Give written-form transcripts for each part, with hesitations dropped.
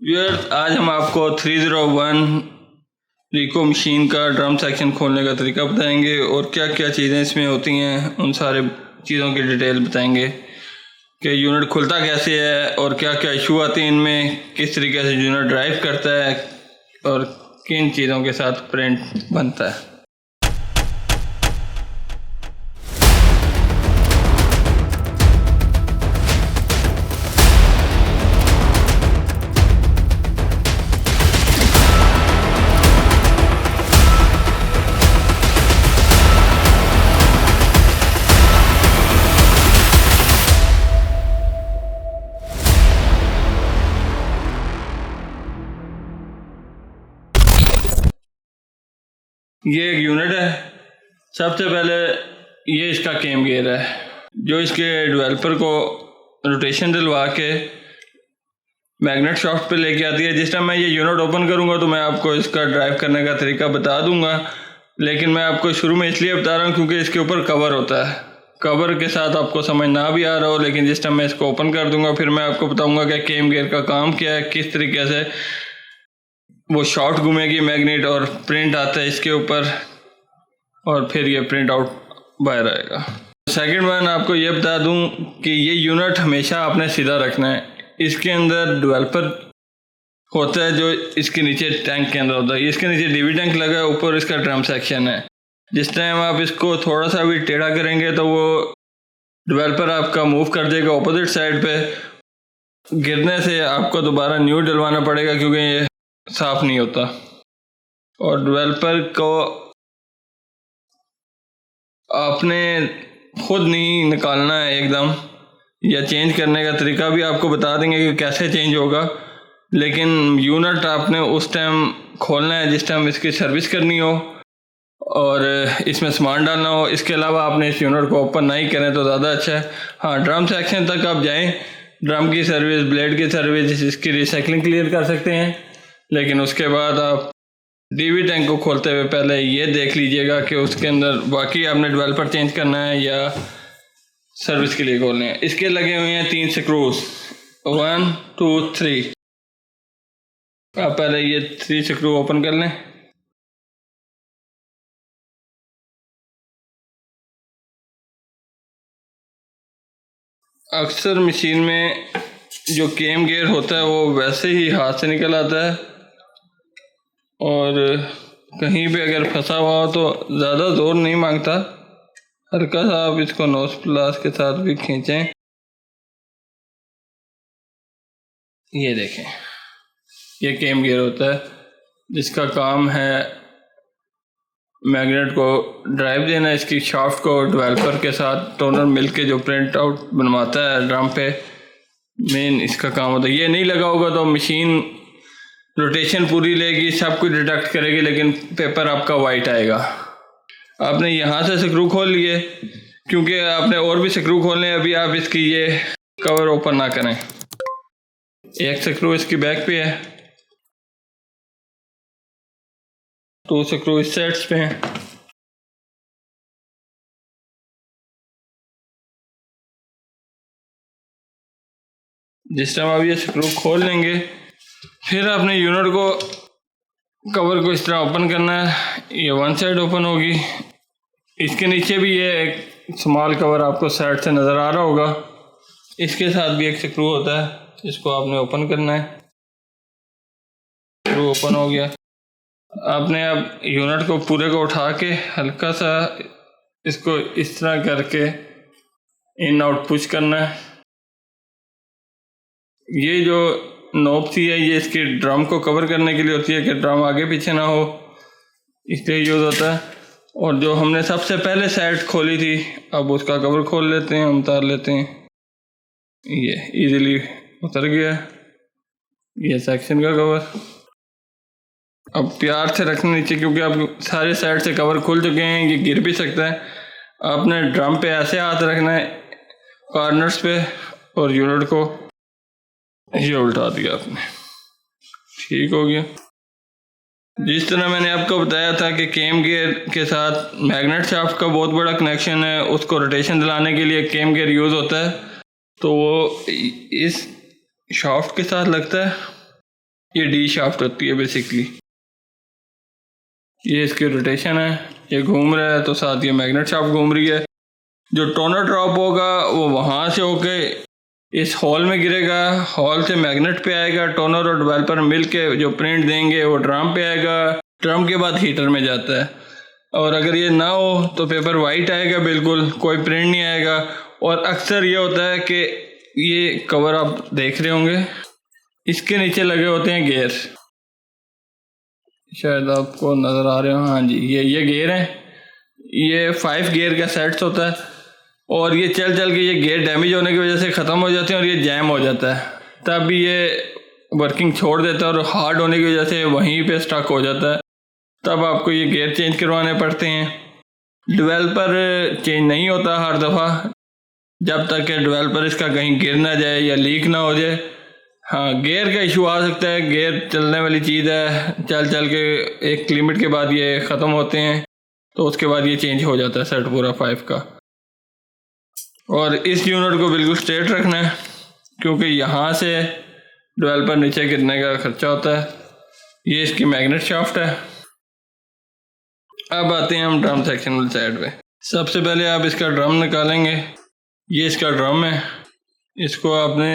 Viewers, आज हम आपको 301 रिको मशीन का ड्रम सेक्शन खोलने का तरीका बताएंगे और क्या क्या चीज़ें इसमें होती हैं, उन सारे चीज़ों की डिटेल बताएंगे कि यूनिट खुलता कैसे है और क्या क्या इशू आते हैं इनमें, किस तरीके से यूनिट ड्राइव करता है और किन चीज़ों के साथ प्रिंट बनता है। ये एक यूनिट है। सबसे पहले ये इसका केम गियर है जो इसके डेवलपर को रोटेशन दिलवा के मैग्नेट शॉफ्ट पे लेके आती है। जिस टाइम मैं ये यूनिट ओपन करूँगा तो मैं आपको इसका ड्राइव करने का तरीका बता दूंगा, लेकिन मैं आपको शुरू में इसलिए बता रहा हूँ क्योंकि इसके ऊपर कवर होता है। कवर के साथ आपको समझ ना भी आ रहा हो, लेकिन जिस टाइम मैं इसको ओपन कर दूंगा फिर मैं आपको बताऊंगा कि केम गियर का काम क्या है, किस तरीके से वो शॉर्ट घूमेगी मैग्नेट और प्रिंट आता है इसके ऊपर और फिर ये प्रिंट आउट बाहर आएगा। सेकंड वन आपको ये बता दूं कि ये यूनिट हमेशा आपने सीधा रखना है। इसके अंदर डेवलपर होता है जो इसके नीचे टैंक के अंदर होता है। इसके नीचे डीवी टैंक लगा है, ऊपर इसका ड्रम सेक्शन है। जिस टाइम आप इसको थोड़ा सा भी टेढ़ा करेंगे तो वो डेवलपर आपका मूव कर देगा अपोजिट साइड पे। गिरने से आपको दोबारा न्यू डलवाना पड़ेगा क्योंकि ये साफ नहीं होता। और डेवलपर को आपने खुद नहीं निकालना है एकदम, या चेंज करने का तरीका भी आपको बता देंगे कि कैसे चेंज होगा, लेकिन यूनिट आपने उस टाइम खोलना है जिस टाइम इसकी सर्विस करनी हो और इसमें सामान डालना हो। इसके अलावा आपने इस यूनिट को ओपन नहीं करें तो ज़्यादा अच्छा है। हाँ, ड्रम सेक्शन तक आप जाएं, ड्रम की सर्विस, ब्लेड की सर्विस, इसकी रिसाइकलिंग क्लियर कर सकते हैं, लेकिन उसके बाद आप डीवी टैंक को खोलते हुए पहले ये देख लीजिएगा कि उसके अंदर वाकई आपने डेवलपर चेंज करना है या सर्विस के लिए खोलने हैं। इसके लगे हुए हैं 3 स्क्रूज, 1 2 3। आप पहले ये 3 स्क्रू ओपन कर लें। अक्सर मशीन में जो केम गियर होता है वो वैसे ही हाथ से निकल आता है और कहीं पे अगर फंसा हुआ हो तो ज़्यादा जोर नहीं मांगता, हल्का सा आप इसको नोज प्लास के साथ भी खींचें। ये देखें, ये केम गियर होता है जिसका काम है मैग्नेट को ड्राइव देना, इसकी शाफ्ट को डेवलपर के साथ टोनर मिल के जो प्रिंट आउट बनवाता है ड्रम पे, मेन इसका काम होता है। ये नहीं लगा होगा तो मशीन रोटेशन पूरी लेगी, सब कुछ डिटेक्ट करेगी, लेकिन पेपर आपका वाइट आएगा। आपने यहाँ से स्क्रू खोल लिए, क्योंकि आपने और भी स्क्रू खोलने हैं, अभी आप इसकी ये कवर ओपन ना करें। एक स्क्रू इसकी बैक पे है, 2 स्क्रू इस साइड्स पे हैं। जिस टाइम आप ये स्क्रू खोल लेंगे फिर आपने यूनिट को कवर को इस तरह ओपन करना है। ये वन साइड ओपन होगी, इसके नीचे भी ये एक स्मॉल कवर आपको साइड से नज़र आ रहा होगा, इसके साथ भी एक स्क्रू होता है, इसको आपने ओपन करना है। स्क्रू ओपन हो गया। आपने अब यूनिट को पूरे को उठा के हल्का सा इसको इस तरह करके इन आउट पुश करना है। ये जो नोब सी है ये इसके ड्रम को कवर करने के लिए होती है कि ड्रम आगे पीछे ना हो, इसलिए यूज़ होता है। और जो हमने सबसे पहले साइड खोली थी, अब उसका कवर खोल लेते हैं, हम उतार लेते हैं। ये इजीली उतर गया, ये सेक्शन का कवर। अब प्यार से रखना नीचे, क्योंकि अब सारे साइड से कवर खुल चुके हैं, ये गिर भी सकता है। आपने ड्रम पे ऐसे हाथ रखना है कॉर्नर्स पे और यूनिट को ये उल्टा दिया आपने, ठीक हो गया। जिस तरह मैंने आपको बताया था कि केम गियर के साथ मैग्नेट शाफ्ट का बहुत बड़ा कनेक्शन है, उसको रोटेशन दिलाने के लिए केम गियर यूज़ होता है, तो वो इस शाफ्ट के साथ लगता है ये डी शाफ्ट होती है बेसिकली। ये इसकी रोटेशन है, ये घूम रहा है तो साथ ये मैग्नेट शाफ्ट घूम रही है। जो टोनर ड्रॉप होगा वो वहाँ से होके इस हॉल में गिरेगा, हॉल से मैग्नेट पे आएगा, टोनर और डेवलपर मिल के जो प्रिंट देंगे वो ड्रम पे आएगा, ड्रम के बाद हीटर में जाता है। और अगर ये ना हो तो पेपर वाइट आएगा, बिल्कुल कोई प्रिंट नहीं आएगा। और अक्सर ये होता है कि ये कवर आप देख रहे होंगे, इसके नीचे लगे होते हैं गियर, शायद आपको नज़र आ रहे हो। हाँ जी, ये गियर हैं, ये 5 गियर का सेट्स होता है। और ये चल चल के ये गियर डैमेज होने की वजह से ख़त्म हो जाते हैं और ये जैम हो जाता है, तब ये वर्किंग छोड़ देता है और हार्ड होने की वजह से वहीं पे स्टक हो जाता है, तब आपको ये गियर चेंज करवाने पड़ते हैं। डेवलपर चेंज नहीं होता हर दफ़ा, जब तक कि डेवलपर इसका कहीं गिर ना जाए या लीक ना हो जाए। हाँ, गियर का इशू आ सकता है, गियर चलने वाली चीज़ है, चल चल के एक लिमिट के बाद ये ख़त्म होते हैं, तो उसके बाद ये चेंज हो जाता है सेट पूरा 5 का। और इस यूनिट को बिल्कुल स्ट्रेट रखना है, क्योंकि यहाँ से डेवलपर नीचे गिरने का खर्चा होता है। ये इसकी मैग्नेट शाफ्ट है। अब आते हैं हम ड्रम सेक्शन वाली साइड पे। सबसे पहले आप इसका ड्रम निकालेंगे, ये इसका ड्रम है। इसको आपने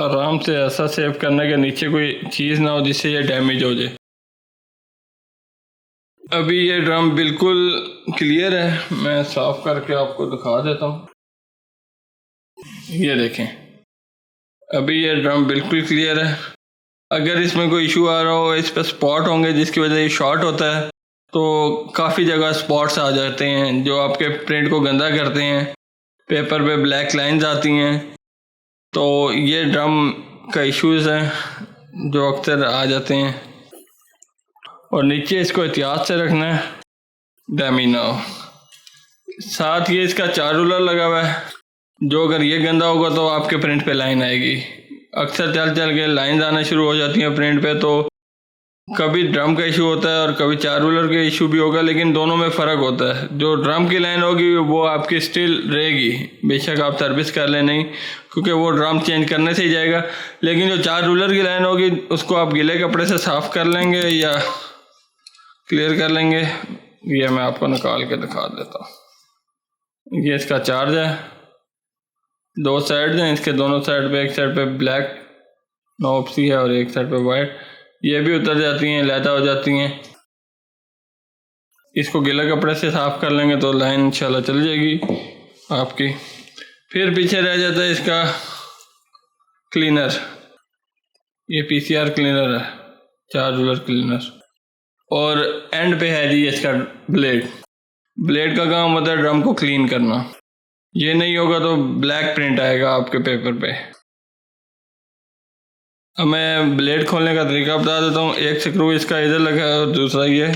आराम से ऐसा सेव करना है कि नीचे कोई चीज़ ना हो जिससे ये डैमेज हो जाए। अभी ये ड्रम बिल्कुल क्लियर है, मैं साफ करके आपको दिखा देता हूँ। ये देखें, अभी ये ड्रम बिल्कुल क्लियर है। अगर इसमें कोई इशू आ रहा हो, इस पर स्पॉट होंगे जिसकी वजह से ये शॉर्ट होता है, तो काफ़ी जगह स्पॉट्स आ जाते हैं जो आपके प्रिंट को गंदा करते हैं, पेपर पे ब्लैक लाइंस आती हैं। तो ये ड्रम का इश्यूज़ हैं जो अक्सर आ जाते हैं। और नीचे इसको एहतियात से रखना है, डैमेज ना हो। साथ ये इसका 4 रूलर लगा हुआ है, जो अगर ये गंदा होगा तो आपके प्रिंट पे लाइन आएगी। अक्सर चल चल के लाइन आना शुरू हो जाती हैं प्रिंट पे, तो कभी ड्रम का इशू होता है और कभी 4 रूलर का इशू भी होगा, लेकिन दोनों में फ़र्क होता है। जो ड्रम की लाइन होगी वो आपकी स्टिल रहेगी, बेशक आप सर्विस कर लें नहीं, क्योंकि वो ड्रम चेंज करने से ही जाएगा। लेकिन जो 4 रूलर की लाइन होगी उसको आप गीले कपड़े से साफ़ कर लेंगे या क्लियर कर लेंगे। ये मैं आपको निकाल के दिखा देता हूँ। ये इसका चार्ज है, 2 साइड हैं इसके, दोनों साइड पे, एक साइड पे ब्लैक नॉब सी है और एक साइड पे वाइट। ये भी उतर जाती हैं, लैदा हो जाती हैं। इसको गीले कपड़े से साफ़ कर लेंगे तो लाइन इंशाल्लाह चल जाएगी आपकी। फिर पीछे रह जाता है इसका क्लीनर, ये PCR क्लीनर है, 4 रूलर क्लीनर। और एंड पे है जी इसका ब्लेड का काम होता है ड्रम को क्लीन करना। ये नहीं होगा तो ब्लैक प्रिंट आएगा आपके पेपर पे। अब मैं ब्लेड खोलने का तरीका बता देता हूँ। एक स्क्रू इसका इधर लगा है और दूसरा ये।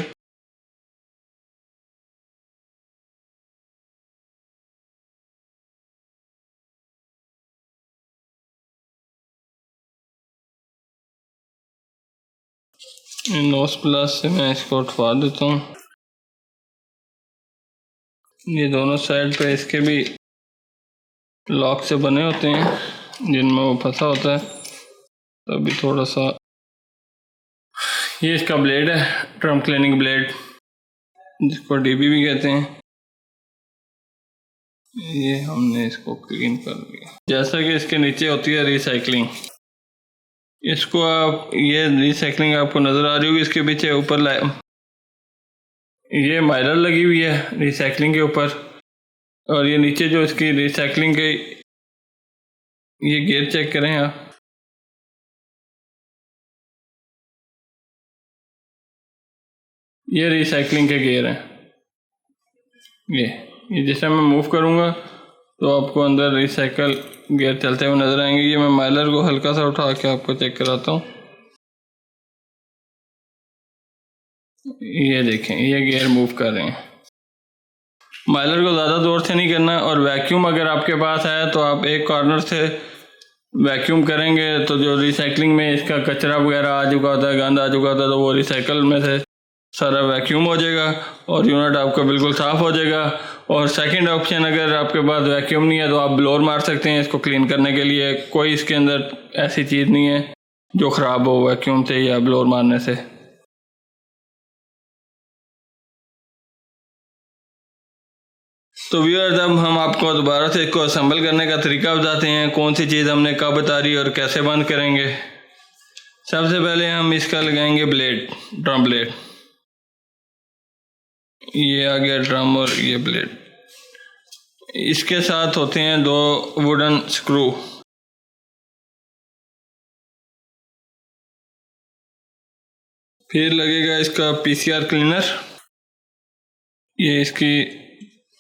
नोस प्लस से मैं इसको उठवा देता हूँ। ये दोनों साइड पे इसके भी लॉक से बने होते हैं जिनमें वो फंसा होता है, तभी थोड़ा सा। ये इसका ब्लेड है, ड्रम क्लीनिंग ब्लेड, जिसको DB भी कहते हैं। ये हमने इसको क्लीन कर लिया। जैसा कि इसके नीचे होती है रिसाइकलिंग, इसको आप, ये रिसाइकलिंग आपको नज़र आ रही होगी इसके पीछे ऊपर ये माइलर लगी हुई है रिसाइकलिंग के ऊपर। और ये नीचे जो इसकी रिसाइकलिंग के ये गियर चेक करें आप, ये रिसाइकलिंग के गियर हैं। ये जैसे मैं मूव करूँगा तो आपको अंदर रिसाइकल गियर चलते हुए नज़र आएंगे। ये मैं माइलर को हल्का सा उठा के आपको चेक कराता हूँ। ये देखें, ये गियर मूव कर रहे हैं। माइलर को ज़्यादा जोर से नहीं करना। और वैक्यूम अगर आपके पास है तो आप एक कॉर्नर से वैक्यूम करेंगे तो जो रिसाइकलिंग में इसका कचरा वगैरह आ चुका होता है, गंद आ चुका होता है, तो वो रिसाइकल में से सारा वैक्यूम हो जाएगा और यूनिट आपका बिल्कुल साफ़ हो जाएगा। और सेकंड ऑप्शन, अगर आपके पास वैक्यूम नहीं है तो आप ब्लोअर मार सकते हैं इसको क्लीन करने के लिए। कोई इसके अंदर ऐसी चीज़ नहीं है, जो ख़राब हो वैक्यूम से या ब्लोर मारने से। तो व्यूअर्स, अब हम आपको दोबारा से इसको असेंबल करने का तरीका बताते हैं, कौन सी चीज़ हमने कब उतारी और कैसे बंद करेंगे। सबसे पहले हम इसका लगाएंगे ब्लेड, ड्रम ब्लेड। ये आ गया ड्रम और ये ब्लेड। इसके साथ होते हैं 2 वुडन स्क्रू। फिर लगेगा इसका पीसीआर क्लीनर। ये इसकी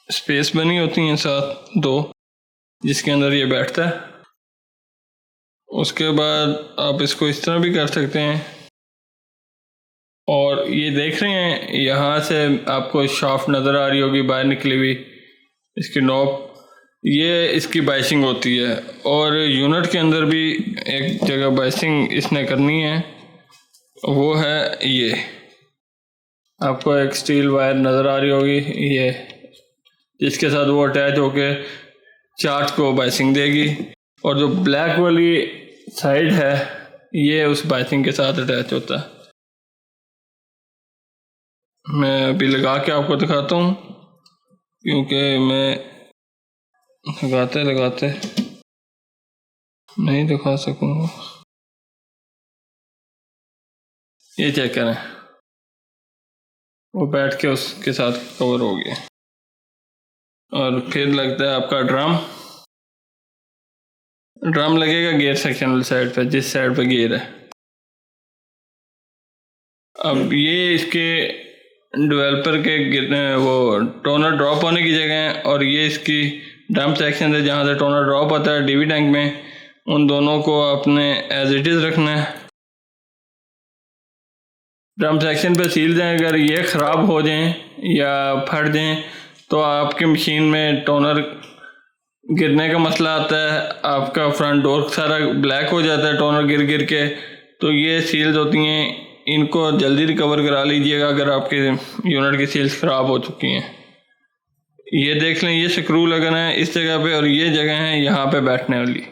स्पेस बनी होती हैं साथ 2, जिसके अंदर ये बैठता है। उसके बाद आप इसको इस तरह भी कर सकते हैं। और ये देख रहे हैं, यहाँ से आपको शाफ्ट नज़र आ रही होगी बाहर निकली हुई, इसकी नॉब। ये इसकी बाइसिंग होती है। और यूनिट के अंदर भी एक जगह बाइसिंग इसने करनी है, वो है ये। आपको एक स्टील वायर नज़र आ रही होगी, ये जिसके साथ वो अटैच होके चार्ट को बाइसिंग देगी। और जो ब्लैक वाली साइड है, ये उस बाइसिंग के साथ अटैच होता है। मैं अभी लगा के आपको दिखाता हूँ, क्योंकि मैं लगाते नहीं दिखा सकूँगा। ये चेक करें, वो बैठ के उसके साथ कवर हो गया। और फिर लगता है आपका ड्रम लगेगा गियर सेक्शन वाली साइड पे, जिस साइड पे गियर है। अब ये इसके डेवलपर के वो टोनर ड्रॉप होने की जगह है, और ये इसकी ड्रम सेक्शन है जहाँ से टोनर ड्रॉप होता है डीवी टैंक में। उन दोनों को आपने एज इट इज़ रखना है। ड्रम सेक्शन पे सील दें, अगर ये ख़राब हो जाएं या फट जाएं तो आपकी मशीन में टोनर गिरने का मसला आता है। आपका फ्रंट डोर सारा ब्लैक हो जाता है टोनर गिर के। तो ये सील्स होती हैं, इनको जल्दी रिकवर करा लीजिएगा अगर आपके यूनिट की सील्स ख़राब हो चुकी हैं। ये देख लें, ये स्क्रू लगना है इस जगह पे, और ये जगह है यहाँ पे बैठने वाली।